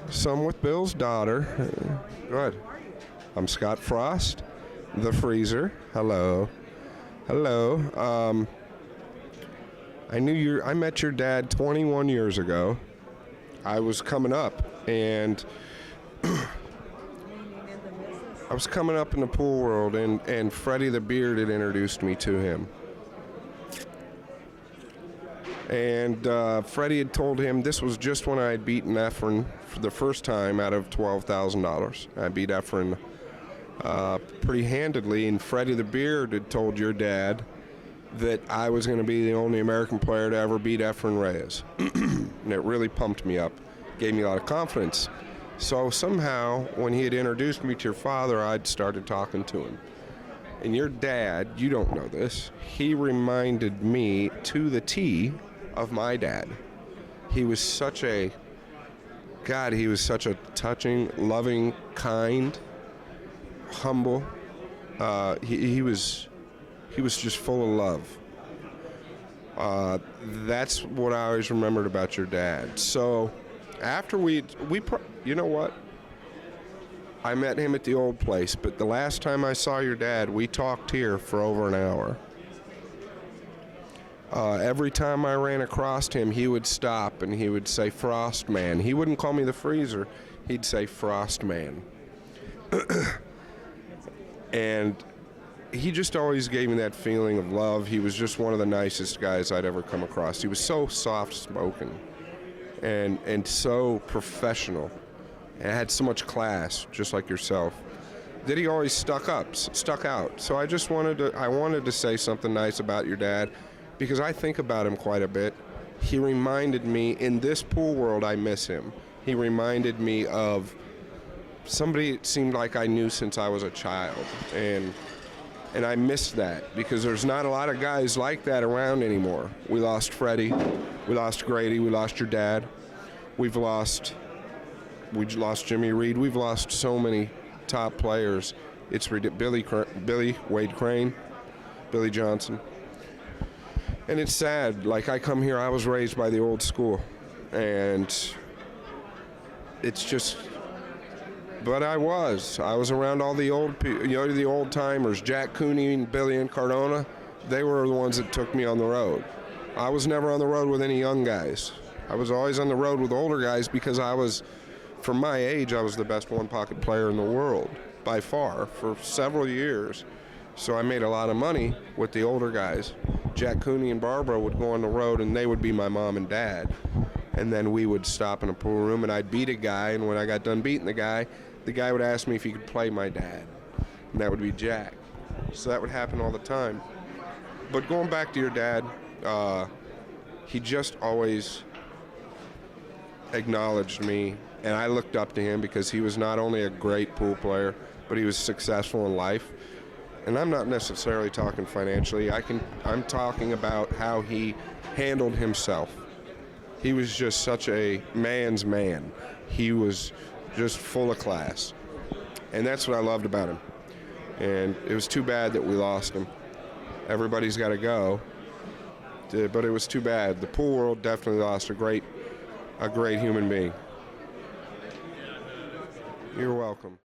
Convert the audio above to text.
Some with Bill's daughter. Good. I'm Scott Frost, the freezer. Hello. Hello. I met your dad 21 years ago. I was coming up, and I was coming up in the pool world, and Freddy the Beard had introduced me to him. And Freddy had told him this was just when I had beaten Efren for the first time out of $12,000. I beat Efren pretty handedly, and Freddy the Beard had told your dad that I was going to be the only American player to ever beat Efren Reyes. And it really pumped me up, gave me a lot of confidence. So somehow, when he had introduced me to your father, I'd started talking to him. And your dad, you don't know this, he reminded me to the T of my dad. He was such a touching, loving, kind, humble. He was just full of love. That's what I always remembered about your dad. So after you know what? I met him at the old place, but the last time I saw your dad, we talked here for over an hour. Every time I ran across him, he would stop and he would say, "Frost Man." He wouldn't call me the freezer. He'd say, "Frost Man." And he just always gave me that feeling of love. He was just one of the nicest guys I'd ever come across. He was so soft-spoken and so professional, and had so much class, just like yourself, that he always stuck out. So I wanted to say something nice about your dad, because I think about him quite a bit. He reminded me, in this pool world, I miss him. He reminded me of somebody it seemed like I knew since I was a child, and I miss that, because there's not a lot of guys like that around anymore. We lost Freddy, we lost Grady, we lost your dad, we lost Jimmy Reed, we've lost so many top players. It's Billy Wade Crane, Billy Johnson. And it's sad. Like, I come here, I was raised by the old school, and it's just, but I was around all the old people, the old timers, Jack Cooney and Billy Incardone. They were the ones that took me on the road. I was never on the road with any young guys. I was always on the road with older guys, because for my age, I was the best one-pocket player in the world, by far, for several years. So I made a lot of money with the older guys. Jack Cooney and Barbara would go on the road, and they would be my mom and dad. And then we would stop in a pool room, and I'd beat a guy, and when I got done beating the guy would ask me if he could play my dad. And that would be Jack. So that would happen all the time. But going back to your dad, he just always acknowledged me, and I looked up to him, because he was not only a great pool player, but he was successful in life. And I'm not necessarily talking financially. I'm talking about how he handled himself. He was just such a man's man. He was just full of class. And that's what I loved about him. And it was too bad that we lost him. Everybody's got to go. But it was too bad. The pool world definitely lost a great human being. You're welcome.